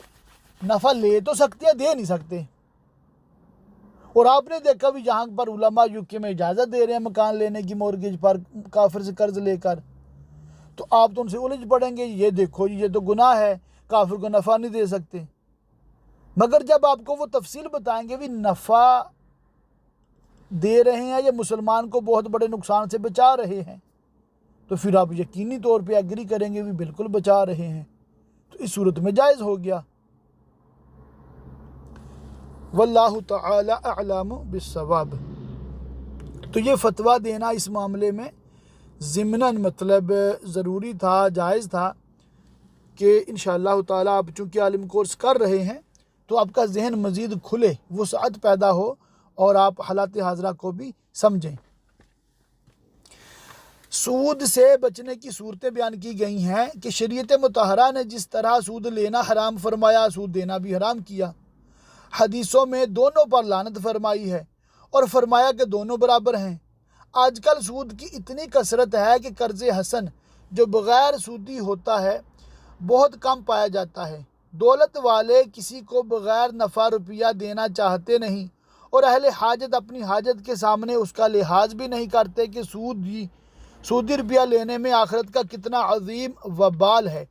نفع لے تو سکتے ہیں، دے نہیں سکتے، اور آپ نے دیکھا بھی جہاں پر علماء UK میں اجازت دے رہے ہیں مکان لینے کی مورگیج پر کافر سے قرض لے کر، تو آپ تو ان سے الجھ پڑیں گے، یہ دیکھو یہ تو گناہ ہے، کافر کو نفع نہیں دے سکتے۔ مگر جب آپ کو وہ تفصیل بتائیں گے بھی نفع دے رہے ہیں یا مسلمان کو بہت بڑے نقصان سے بچا رہے ہیں، تو پھر آپ یقینی طور پہ ایگری کریں گے بھی بالکل بچا رہے ہیں، تو اس صورت میں جائز ہو گیا۔ واللہ تعالی اعلم بالصواب۔ تو یہ فتویٰ دینا اس معاملے میں ضمناً مطلب ضروری تھا، جائز تھا کہ انشاءاللہ تعالی آپ چونکہ عالم کورس کر رہے ہیں تو آپ کا ذہن مزید کھلے، وسعت پیدا ہو اور آپ حالات حاضرہ کو بھی سمجھیں۔ سود سے بچنے کی صورتیں بیان کی گئی ہیں کہ شریعت مطہرہ نے جس طرح سود لینا حرام فرمایا، سود دینا بھی حرام کیا۔ حدیثوں میں دونوں پر لعنت فرمائی ہے اور فرمایا کہ دونوں برابر ہیں۔ آج کل سود کی اتنی کثرت ہے کہ قرض حسن جو بغیر سودی ہوتا ہے بہت کم پایا جاتا ہے۔ دولت والے کسی کو بغیر نفع روپیہ دینا چاہتے نہیں، اور اہل حاجت اپنی حاجت کے سامنے اس کا لحاظ بھی نہیں کرتے کہ سودی روپیہ لینے میں آخرت کا کتنا عظیم وبال ہے۔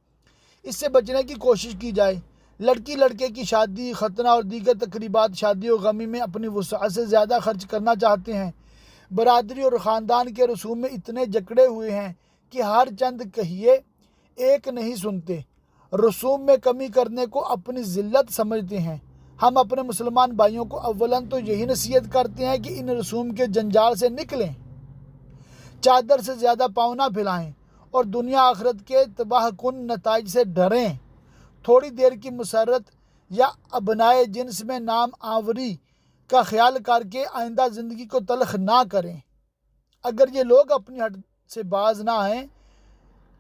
اس سے بچنے کی کوشش کی جائے۔ لڑکی لڑکے کی شادی، ختنہ اور دیگر تقریبات شادی و غمی میں اپنی وسعت سے زیادہ خرچ کرنا چاہتے ہیں۔ برادری اور خاندان کے رسوم میں اتنے جکڑے ہوئے ہیں کہ ہر چند کہیے ایک نہیں سنتے۔ رسوم میں کمی کرنے کو اپنی ذلت سمجھتے ہیں۔ ہم اپنے مسلمان بھائیوں کو اولاً تو یہی نصیحت کرتے ہیں کہ ان رسوم کے جنجال سے نکلیں، چادر سے زیادہ پاؤں نہ پھیلائیں اور دنیا آخرت کے تباہ کن نتائج سے ڈریں۔ تھوڑی دیر کی مسرت یا ابنائے جنس میں نام آوری کا خیال کر کے آئندہ زندگی کو تلخ نہ کریں۔ اگر یہ لوگ اپنی حد سے باز نہ آئیں،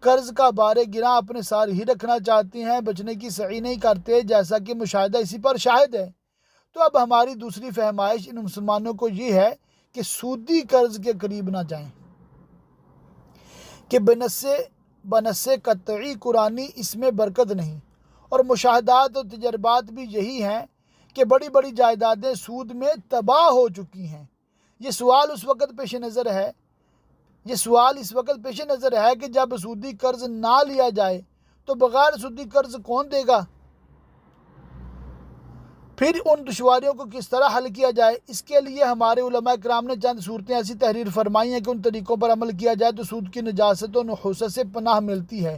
قرض کا بار گراں اپنے سار ہی رکھنا چاہتے ہیں، بچنے کی سعی نہیں کرتے، جیسا کہ مشاہدہ اسی پر شاہد ہے، تو اب ہماری دوسری فہمائش ان مسلمانوں کو یہ ہے کہ سودی قرض کے قریب نہ جائیں، کہ بنص قطعی قرآنی اس میں برکت نہیں، اور مشاہدات و تجربات بھی یہی ہیں کہ بڑی بڑی جائیدادیں سود میں تباہ ہو چکی ہیں۔ یہ سوال اس وقت پیش نظر ہے کہ جب سودی قرض نہ لیا جائے تو بغیر سودی قرض کون دے گا؟ پھر ان دشواریوں کو کس طرح حل کیا جائے؟ اس کے لیے ہمارے علماء کرام نے چند صورتیں ایسی تحریر فرمائی ہیں کہ ان طریقوں پر عمل کیا جائے تو سود کی نجاست و نحوست سے پناہ ملتی ہے،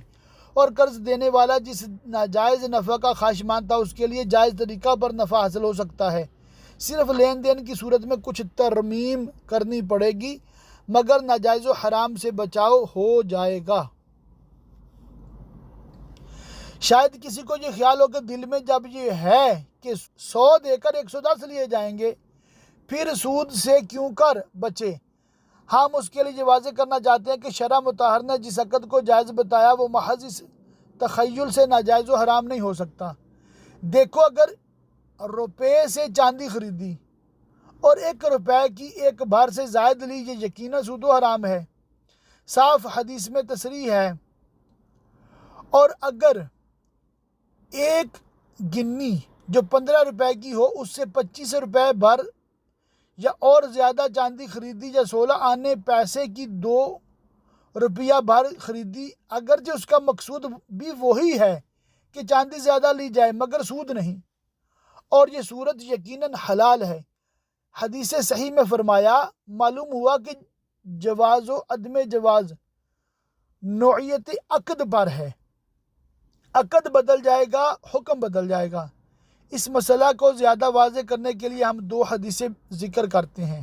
اور قرض دینے والا جس ناجائز نفع کا خواہشمند تھا اس کے لیے جائز طریقہ پر نفع حاصل ہو سکتا ہے۔ صرف لین دین کی صورت میں کچھ ترمیم کرنی پڑے گی، مگر ناجائز و حرام سے بچاؤ ہو جائے گا۔ شاید کسی کو یہ خیال ہو کہ دل میں جب یہ ہے کہ 100 دے کر 110 لیے جائیں گے، پھر سود سے کیوں کر بچے؟ ہم اس کے لیے یہ واضح کرنا چاہتے ہیں کہ شرع مطہر نے جس عقد کو جائز بتایا وہ محض اس تخیل سے ناجائز و حرام نہیں ہو سکتا۔ دیکھو، اگر روپے سے چاندی خریدی اور 1 روپے کی 1 بھر سے زائد لی، یہ یقیناً سود و حرام ہے، صاف حدیث میں تصریح ہے۔ اور اگر ایک گنی جو 15 روپے کی ہو اس سے 25 روپے بھر یا اور زیادہ چاندی خریدی، یا 16 آنے پیسے کی 2 روپیہ بھر خریدی، اگرچہ اس کا مقصود بھی وہی ہے کہ چاندی زیادہ لی جائے مگر سود نہیں، اور یہ صورت یقیناً حلال ہے۔ حدیث صحیح میں فرمایا، معلوم ہوا کہ جواز و عدم جواز نوعیت عقد پر ہے، عقد بدل جائے گا، حکم بدل جائے گا۔ اس مسئلہ کو زیادہ واضح کرنے کے لیے ہم 2 حدیثیں ذکر کرتے ہیں۔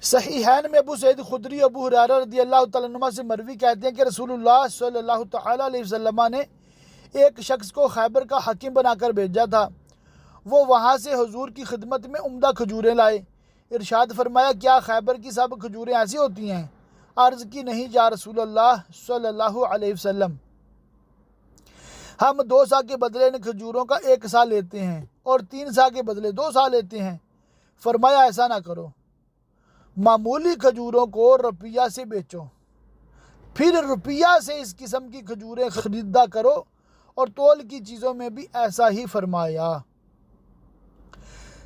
صحیحین میں ابو سعید خدری ابو ہریرہ رضی اللہ تعالیٰ عنہ سے مروی کہتے ہیں کہ رسول اللہ صلی اللہ تعالیٰ علیہ وسلم نے ایک شخص کو خیبر کا حاکم بنا کر بھیجا تھا۔ وہ وہاں سے حضور کی خدمت میں عمدہ کھجوریں لائے۔ ارشاد فرمایا، کیا خیبر کی سب کھجوریں ایسی ہوتی ہیں؟ عرض کی، نہیں یا رسول اللہ صلی اللہ علیہ وسلم، ہم 2 سا کے بدلے ان کھجوروں کا 1 سا لیتے ہیں اور 3 سا کے بدلے 2 سا لیتے ہیں۔ فرمایا، ایسا نہ کرو، معمولی کھجوروں کو روپیہ سے بیچو، پھر روپیہ سے اس قسم کی کھجوریں خریدا کرو، اور تول کی چیزوں میں بھی ایسا ہی فرمایا۔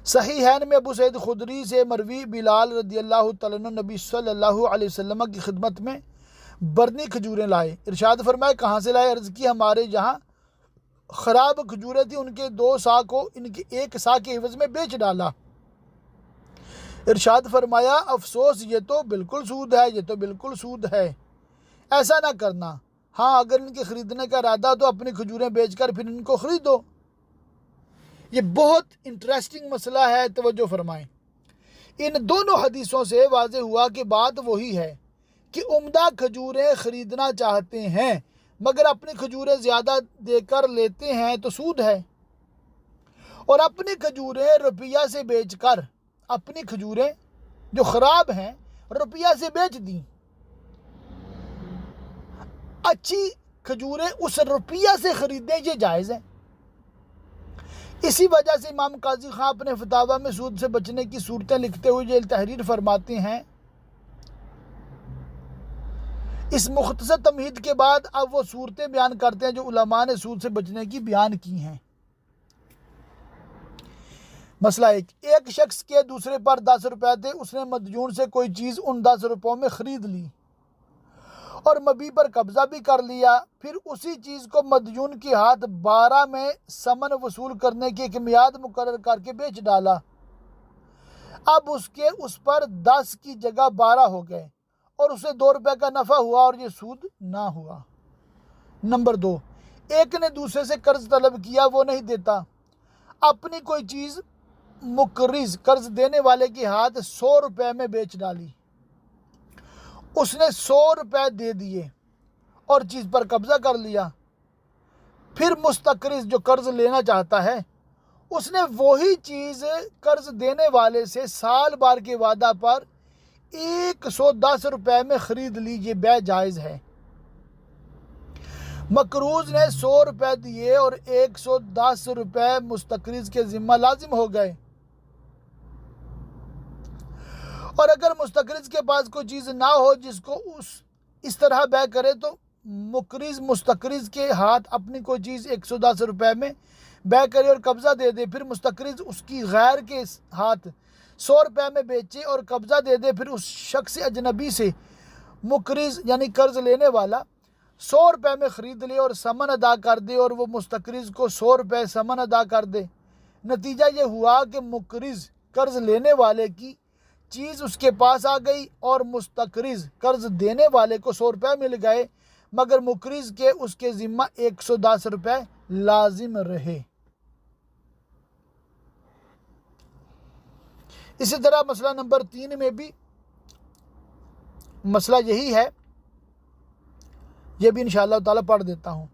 صحیحین میں ابو سعید خدری سے مروی بلال رضی اللہ تعالیٰ عنہ نبی صلی اللہ علیہ وسلم کی خدمت میں برنی کھجوریں لائے۔ ارشاد فرمایا، کہاں سے لائے؟ عرض کی، ہمارے جہاں خراب کھجوریں تھیں، ان کے 2 سا کو ان کے 1 سا کے عوض میں بیچ ڈالا۔ ارشاد فرمایا، افسوس، یہ تو بالکل سود ہے، یہ تو بالکل سود ہے، ایسا نہ کرنا۔ ہاں، اگر ان کے خریدنے کا ارادہ تو اپنی کھجوریں بیچ کر پھر ان کو خریدو۔ یہ بہت انٹرسٹنگ مسئلہ ہے، توجہ فرمائیں۔ ان دونوں حدیثوں سے واضح ہوا کہ بات وہی ہے کہ عمدہ کھجوریں خریدنا چاہتے ہیں مگر اپنی کھجوریں زیادہ دے کر لیتے ہیں تو سود ہے، اور اپنی کھجوریں روپیہ سے بیچ کر، اپنی کھجوریں جو خراب ہیں روپیہ سے بیچ دیں، اچھی کھجوریں اس روپیہ سے خریدیں، یہ جائز ہے۔ اسی وجہ سے امام قاضی خان اپنے فتاویٰ میں سود سے بچنے کی صورتیں لکھتے ہوئے یہ تحریر فرماتے ہیں۔ اس مختصر تمہید کے بعد اب وہ صورتیں بیان کرتے ہیں جو علماء نے سود سے بچنے کی بیان کی ہیں۔ مسئلہ 1، ایک شخص کے دوسرے پر 10 روپے تھے، اس نے مدیون سے کوئی چیز ان 10 روپوں میں خرید لی اور مبیع پر قبضہ بھی کر لیا، پھر اسی چیز کو مدیون کی ہاتھ 12 میں ثمن وصول کرنے کی ایک میعاد مقرر کر کے بیچ ڈالا۔ اب اس پر 10 کی جگہ 12 ہو گئے اور اسے 2 روپے کا نفع ہوا اور یہ سود نہ ہوا۔ نمبر 2، ایک نے دوسرے سے قرض طلب کیا، وہ نہیں دیتا، اپنی کوئی چیز مقرض قرض دینے والے کے ہاتھ 100 روپے میں بیچ ڈالی، اس نے 100 روپے دے دیے اور چیز پر قبضہ کر لیا، پھر مستقرض جو قرض لینا چاہتا ہے اس نے وہی چیز قرض دینے والے سے سال بار کے وعدہ پر 110 روپے میں خرید لی، یہ بیع جائز ہے۔ مقروض نے 100 روپے دیے اور 110 روپے مستقرض کے ذمہ لازم ہو گئے، اور اگر مستقرض کے پاس کوئی چیز نہ ہو جس کو اس طرح بیع کرے تو مقرض مستقرض کے ہاتھ اپنی کوئی چیز 110 روپے میں بیع کرے اور قبضہ دے دے، پھر مستقرض اس کی غیر کے ہاتھ 100 روپے میں بیچے اور قبضہ دے دے، پھر اس شخص اجنبی سے مقرض یعنی قرض لینے والا 100 روپے میں خرید لے اور ثمن ادا کر دے اور وہ مستقرض کو 100 روپے ثمن ادا کر دے۔ نتیجہ یہ ہوا کہ مقرض قرض لینے والے کی چیز اس کے پاس آ گئی اور مستقرض قرض دینے والے کو 100 روپے مل گئے، مگر مقرض کے اس کے ذمہ 110 روپے لازم رہے۔ اسی طرح مسئلہ نمبر 3 میں بھی مسئلہ یہی ہے، یہ بھی انشاءاللہ تعالیٰ پڑھ دیتا ہوں۔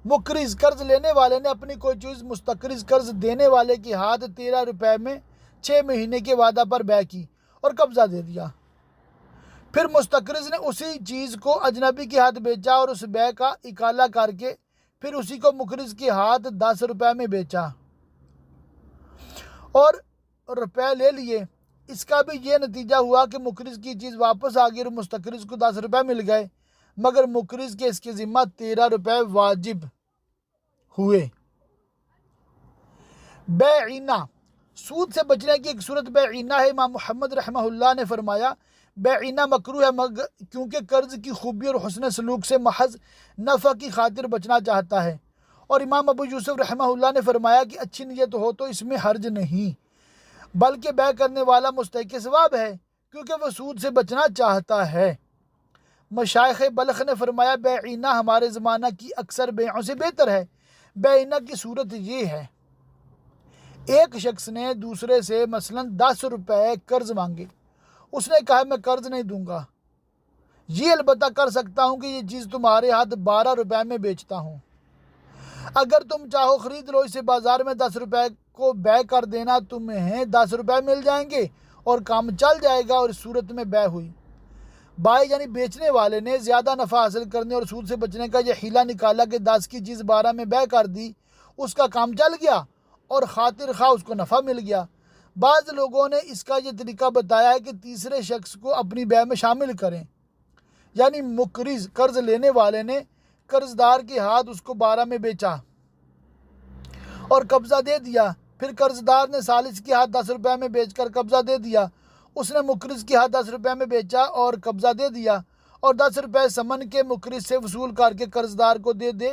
مقرض قرض لینے والے نے اپنی کوئی چیز مستقرض قرض دینے والے کے ہاتھ 13 روپے میں 6 مہینے کے وعدہ پر بیع کی اور قبضہ دے دیا، پھر مستقرض نے اسی چیز کو اجنبی کے ہاتھ بیچا اور اس بیع کا اکالہ کر کے پھر اسی کو مقرض کے ہاتھ 10 روپے میں بیچا اور روپے لے لیے۔ اس کا بھی یہ نتیجہ ہوا کہ مقرض کی چیز واپس آ گئی اور مستقرض کو 10 روپے مل گئے، مگر مقرض کے اس کے ذمہ 13 روپے واجب ہوئے۔ بیعینہ، سود سے بچنے کی ایک صورت بیعینہ ہے۔ امام محمد رحمہ اللہ نے فرمایا بیعینہ مکروہ ہے کیونکہ قرض کی خوبی اور حسن سلوک سے محض نفع کی خاطر بچنا چاہتا ہے، اور امام ابو یوسف رحمہ اللہ نے فرمایا کہ اچھی نیت ہو تو اس میں حرج نہیں، بلکہ بیع کرنے والا مستحق ثواب ہے کیونکہ وہ سود سے بچنا چاہتا ہے۔ مشائخ بلخ نے فرمایا بیعینہ ہمارے زمانہ کی اکثر بیعوں سے بہتر ہے۔ بیعینہ کی صورت یہ ہے، ایک شخص نے دوسرے سے مثلا 10 روپے قرض مانگے، اس نے کہا میں قرض نہیں دوں گا، یہ البتہ کر سکتا ہوں کہ یہ چیز تمہارے ہاتھ 12 روپے میں بیچتا ہوں، اگر تم چاہو خرید لو اسے، بازار میں 10 روپے کو بے کر دینا، تمہیں 10 روپے مل جائیں گے اور کام چل جائے گا۔ اور اس صورت میں بے ہوئی۔ بائی یعنی بیچنے والے نے زیادہ نفع حاصل کرنے اور سود سے بچنے کا یہ حیلہ نکالا کہ 10 کی چیز 12 میں بے کر دی، اس کا کام چل گیا اور خاطر خواہ اس کو نفع مل گیا۔ بعض لوگوں نے اس کا یہ طریقہ بتایا ہے کہ تیسرے شخص کو اپنی بے میں شامل کریں، یعنی مقرض قرض لینے والے نے قرض دار کے ہاتھ اس کو 12 میں بیچا اور قبضہ دے دیا، پھر قرض دار نے ثالث کے ہاتھ 10 روپے میں بیچ کر قبضہ دے دیا، اس نے مقرض کے ہاتھ 10 روپے میں بیچا اور قبضہ دے دیا، اور 10 روپے ثمن کے مقرض سے وصول کر کے قرض دار کو دے دے۔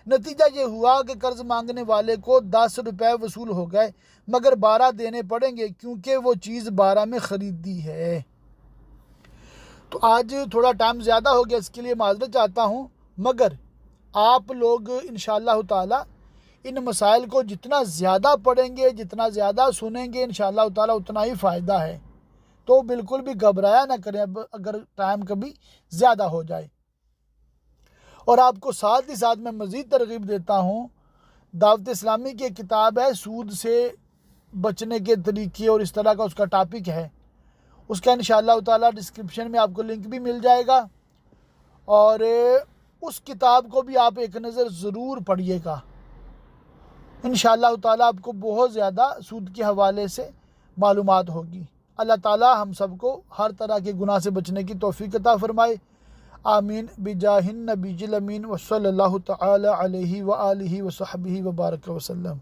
نتیجہ یہ ہوا کہ قرض مانگنے والے کو 10 روپے وصول ہو گئے، مگر 12 دینے پڑیں گے کیونکہ وہ چیز 12 میں خریدی ہے۔ تو آج تھوڑا ٹائم زیادہ ہو گیا، اس کے لیے معذرت چاہتا ہوں، مگر آپ لوگ انشاءاللہ تعالی ان مسائل کو جتنا زیادہ پڑھیں گے، جتنا زیادہ سنیں گے انشاءاللہ تعالی اتنا ہی فائدہ ہے۔ تو بالکل بھی گھبرایا نہ کریں اگر ٹائم کبھی زیادہ ہو جائے۔ اور آپ کو ساتھ ہی ساتھ میں مزید ترغیب دیتا ہوں، دعوت اسلامی کی ایک کتاب ہے سود سے بچنے کے طریقے اور اس طرح کا اس کا ٹاپک ہے، اس کا انشاءاللہ تعالی ڈسکرپشن میں آپ کو لنک بھی مل جائے گا، اور اس کتاب کو بھی آپ ایک نظر ضرور پڑھیے گا۔ انشاءاللہ تعالی آپ کو بہت زیادہ سود کے حوالے سے معلومات ہوگی۔ اللہ تعالی ہم سب کو ہر طرح کے گناہ سے بچنے کی توفیق عطا فرمائے، آمین بجاہ النبی الامین وصلی اللہ تعالی علیہ وآلہ وصحبہ وبارک وسلم۔